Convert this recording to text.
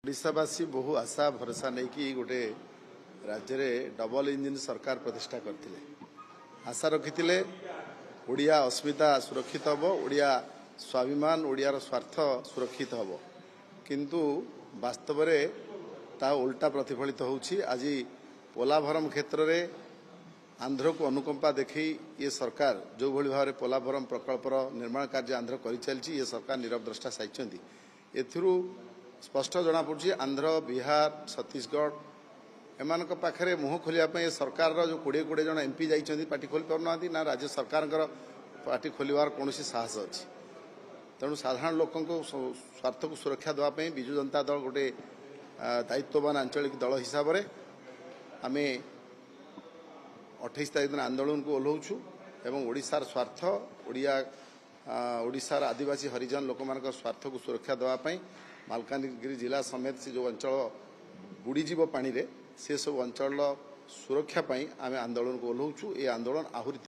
ओडिशावासी बहु आशा भरोसा नहीं कि गोटे राज्य में डबल इंजिन सरकार प्रतिष्ठा करते आशा रखी ओडिया अस्मिता सुरक्षित हम ओडिया स्वाभिमान ओडियार स्वार्थ सुरक्षित हम किंतु वास्तव में ता उल्टा प्रतिफलित होउछि। आज पोलाभरम क्षेत्र में आंध्र को अनुकंपा देखी ये सरकार जो भली भाव में पोलाभरम प्रकल्पर निर्माण कार्य आंध्र कर चलती ये सरकार नीरव द्रष्टा साइंती एथिरू स्पष्ट जना पड़ी आंध्र बिहार छत्तीसगढ़ एमान पाखे मुह खोलिया सरकार जो 20 जन एमपी जाइए पार्टी खोली पारना ना राज्य सरकार पार्टी खोलिवार कौन साहस अच्छी तेणु साधारण लोक स्वार्थ को सुरक्षा देवाई विजु जनता दल गोटे दायित्ववान आंचलिक दल हिसाब से आम 28 तारीख दिन आंदोलन को ओह्लौछु एवं ओडिशार स्वार्थ ओडिशार आदिवासी हरिजन लोक मान स्वार्थ को सुरक्षा देवाई मालकानगिरी जिला समेत से जो अंचल बुड़ीजीव पानी रे से सब अंचल सुरक्षा आम आंदोलन को ओह्लौछु। ये आंदोलन आहुरी